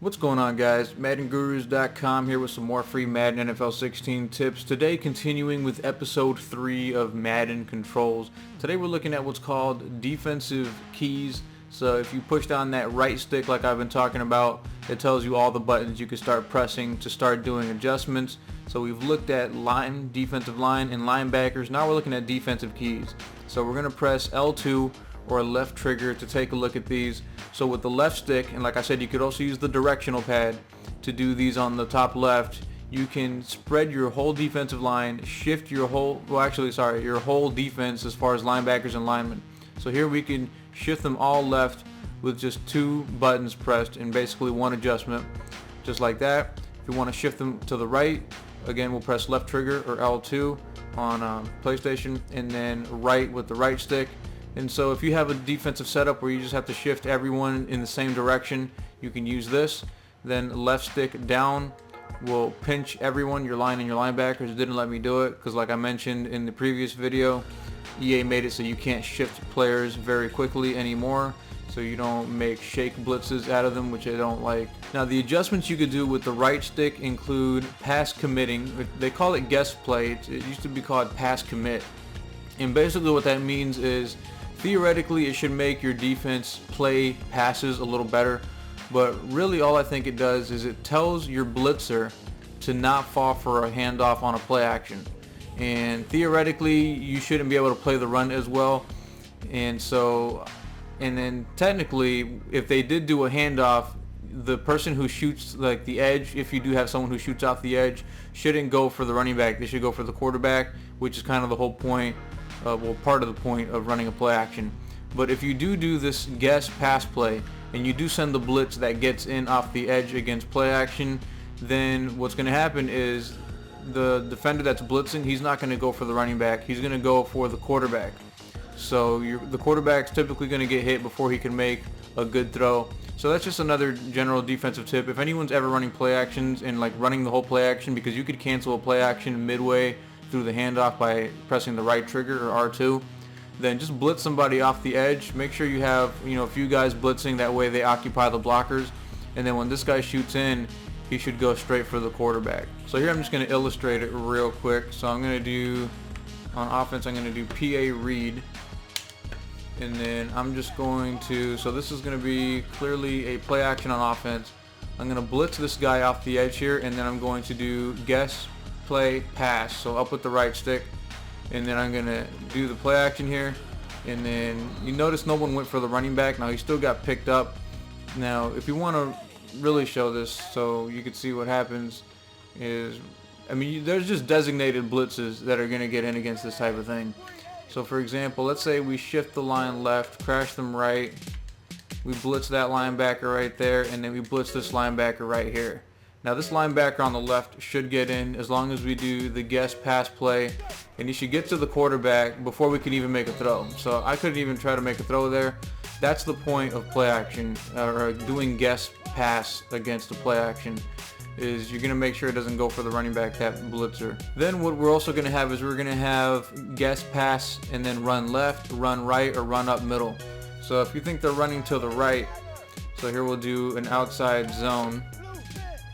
What's going on, guys? MaddenGurus.com here with some more free Madden NFL 16 tips. Today continuing with episode 3 of Madden controls. Today we're looking at what's called defensive keys. So if you push down that right stick like I've been talking about, it tells you all the buttons you can start pressing to start doing adjustments. So we've looked at line, defensive line, and linebackers. Now we're looking at defensive keys. So we're going to press L2 or left trigger to take a look at these. So with the left stick, and like I said, you could also use the directional pad to do these on the top left. You can spread your whole defensive line, shift your whole, your whole defense as far as linebackers and linemen. So here we can shift them all left with just 2 buttons pressed and basically one adjustment, just like that. If you want to shift them to the right, again, we'll press left trigger or L2 on PlayStation, and then right with the right stick. And so if you have a defensive setup where you just have to shift everyone in the same direction, you can use this. Then left stick down will pinch everyone, your line and your linebackers. It didn't let me do it because, like I mentioned in the previous video, EA made it so you can't shift players very quickly anymore, so you don't make shake blitzes out of them, which I don't like. Now the adjustments you could do with the right stick include pass committing. They call it guess play. It used to be called pass commit. And basically what that means is theoretically it should make your defense play passes a little better, but really all I think it does is it tells your blitzer to not fall for a handoff on a play action. And theoretically you shouldn't be able to play the run as well. And then technically if they did do a handoff, the person who shoots like the edge, if you do have someone who shoots off the edge, shouldn't go for the running back. They should go for the quarterback, which is kind of the whole point. Part of the point of running a play action. But if you do this guess pass play and you do send the blitz that gets in off the edge against play action, then what's going to happen is the defender that's blitzing, he's not going to go for the running back. He's going to go for the quarterback. So the quarterback's typically going to get hit before he can make a good throw. So that's just another general defensive tip. If anyone's ever running play actions and like running the whole play action, because you could cancel a play action midway through the handoff by pressing the right trigger or R2, then just blitz somebody off the edge. Make sure you have a few guys blitzing, that way they occupy the blockers, and then when this guy shoots in, he should go straight for the quarterback. So here I'm just going to illustrate it real quick. So I'm going to do, on offense, I'm going to do PA read, and then I'm just going to, so this is going to be clearly a play action on offense. I'm going to blitz this guy off the edge here, and then I'm going to do guess play pass, so up with the right stick, and then I'm gonna do the play action here, and then you notice no one went for the running back. Now he still got picked up. Now if you want to really show this so you can see what happens is, there's just designated blitzes that are gonna get in against this type of thing. So for example, let's say we shift the line left, crash them right, we blitz that linebacker right there, and then we blitz this linebacker right here. Now this linebacker on the left should get in as long as we do the guess pass play, and he should get to the quarterback before we can even make a throw. So I couldn't even try to make a throw there. That's the point of play action, or doing guess pass against the play action, is you're going to make sure it doesn't go for the running back, that blitzer. Then what we're also going to have is we're going to have guess pass and then run left, run right, or run up middle. So if you think they're running to the right, so here we'll do an outside zone,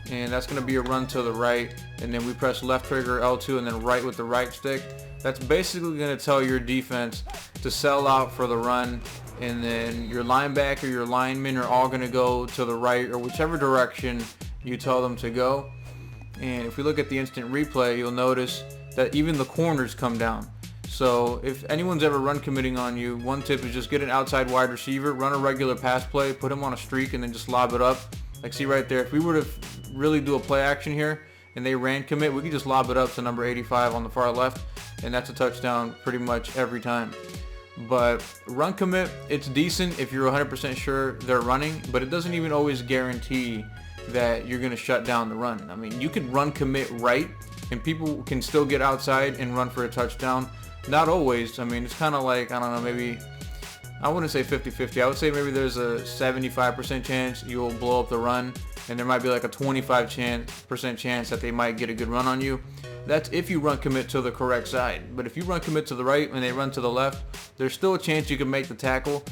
and that's going to be a run to the right, and then we press left trigger L2 and then right with the right stick. That's basically going to tell your defense to sell out for the run, and then your linebacker, your linemen are all going to go to the right or whichever direction you tell them to go. And if we look at the instant replay, you'll notice that even the corners come down. So if anyone's ever run committing on you, one tip is just get an outside wide receiver, run a regular pass play, put him on a streak, and then just lob it up. Like, see right there, if we were to really do a play action here and they ran commit, we could just lob it up to number 85 on the far left, and that's a touchdown pretty much every time. But run commit, it's decent if you're 100% sure they're running, but it doesn't even always guarantee that you're going to shut down the run. You could run commit right and people can still get outside and run for a touchdown. Not always. It's kind of like, I don't know, maybe, I wouldn't say 50-50. I would say maybe there's a 75% chance you'll blow up the run, and there might be like a 25% chance that they might get a good run on you. That's if you run commit to the correct side. But if you run commit to the right and they run to the left, there's still a chance you can make the tackle,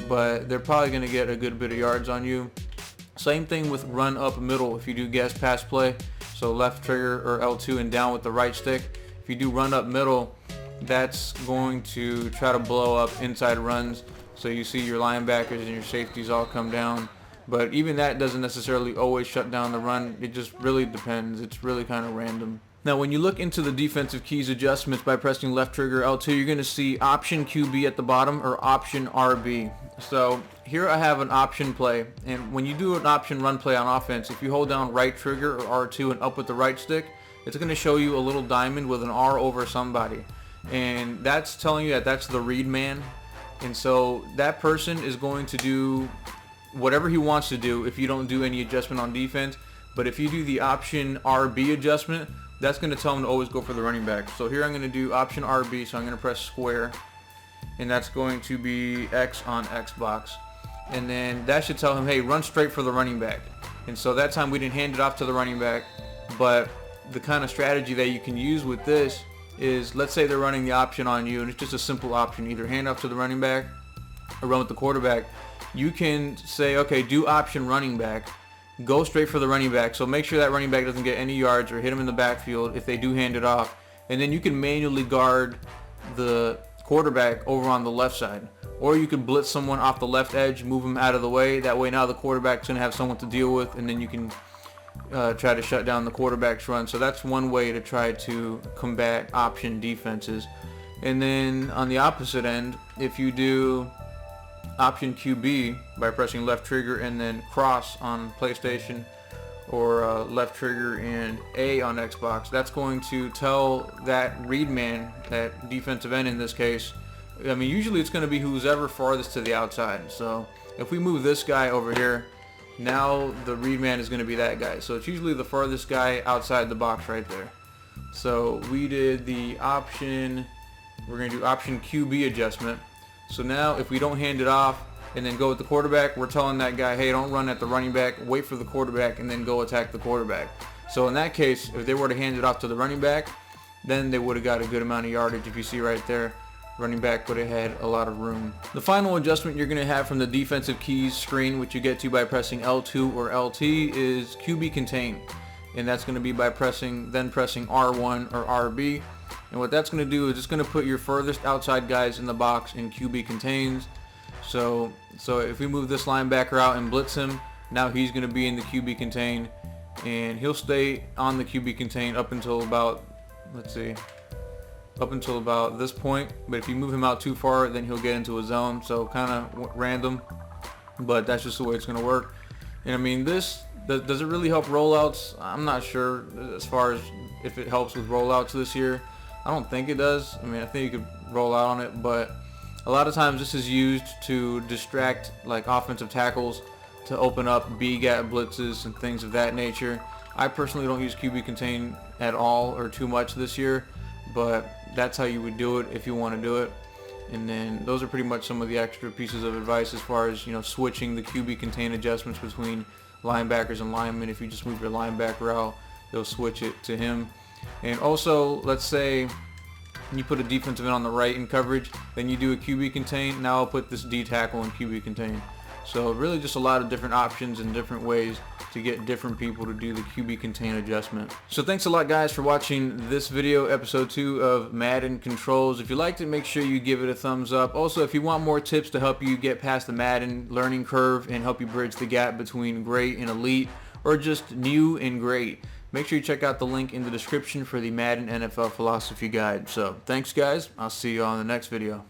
but they're probably going to get a good bit of yards on you. Same thing with run up middle if you do guess pass play. So left trigger or L2 and down with the right stick. If you do run up middle, that's going to try to blow up inside runs. So you see your linebackers and your safeties all come down. But even that doesn't necessarily always shut down the run. It just really depends. It's really kind of random. Now when you look into the defensive keys adjustments by pressing left trigger L2, you're going to see option QB at the bottom or option RB. So here I have an option play, and when you do an option run play on offense, if you hold down right trigger or R2 and up with the right stick, it's going to show you a little diamond with an R over somebody, and that's telling you that that's the read man. And so that person is going to do whatever he wants to do if you don't do any adjustment on defense. But if you do the option RB adjustment, that's going to tell him to always go for the running back. So here I'm going to do option RB, so I'm going to press square, and that's going to be X on Xbox. And then that should tell him, hey, run straight for the running back. And so that time we didn't hand it off to the running back, but the kind of strategy that you can use with this is, let's say they're running the option on you, and it's just a simple option, either hand off to the running back or run with the quarterback. You can say, okay, do option running back, go straight for the running back. So make sure that running back doesn't get any yards or hit him in the backfield if they do hand it off. And then you can manually guard the quarterback over on the left side. Or you could blitz someone off the left edge, move him out of the way. That way now the quarterback's going to have someone to deal with, and then you can try to shut down the quarterback's run. So that's one way to try to combat option defenses. And then on the opposite end, if you do option QB by pressing left trigger and then cross on PlayStation, or left trigger and A on Xbox, that's going to tell that read man, that defensive end in this case, I mean usually it's going to be who's ever farthest to the outside. So if we move this guy over here, now the read man is going to be that guy. So it's usually the farthest guy outside the box right there. So we did the option, we're going to do option QB adjustment. So now if we don't hand it off and then go with the quarterback, we're telling that guy, hey, don't run at the running back, wait for the quarterback and then go attack the quarterback. So in that case, if they were to hand it off to the running back, then they would have got a good amount of yardage. If you see right there, running back would have had a lot of room. The final adjustment you're going to have from the defensive keys screen, which you get to by pressing L2 or LT, is QB contain. And that's going to be by pressing R1 or RB. And what that's going to do is it's going to put your furthest outside guys in the box in QB contains. So if we move this linebacker out and blitz him, now he's going to be in the QB contain, and he'll stay on the QB contain up until about, up until about this point. But if you move him out too far, then he'll get into a zone. So kind of random, but that's just the way it's going to work. And I mean, this does it really help rollouts? I'm not sure as far as if it helps with rollouts this year. I don't think it does. I mean, I think you could roll out on it, but a lot of times this is used to distract like offensive tackles to open up B-gap blitzes and things of that nature. I personally don't use QB contain at all or too much this year, but that's how you would do it if you want to do it. And then those are pretty much some of the extra pieces of advice as far as, you know, switching the QB contain adjustments between linebackers and linemen. If you just move your linebacker out, they'll switch it to him. And also, let's say you put a defensive end on the right in coverage, then you do a QB contain. Now I'll put this D tackle in QB contain. So really just a lot of different options and different ways to get different people to do the QB contain adjustment. So thanks a lot guys for watching this video, episode 2 of Madden Controls. If you liked it, make sure you give it a thumbs up. Also, if you want more tips to help you get past the Madden learning curve and help you bridge the gap between great and elite, or just new and great, make sure you check out the link in the description for the Madden NFL Philosophy Guide. So thanks guys, I'll see you on the next video.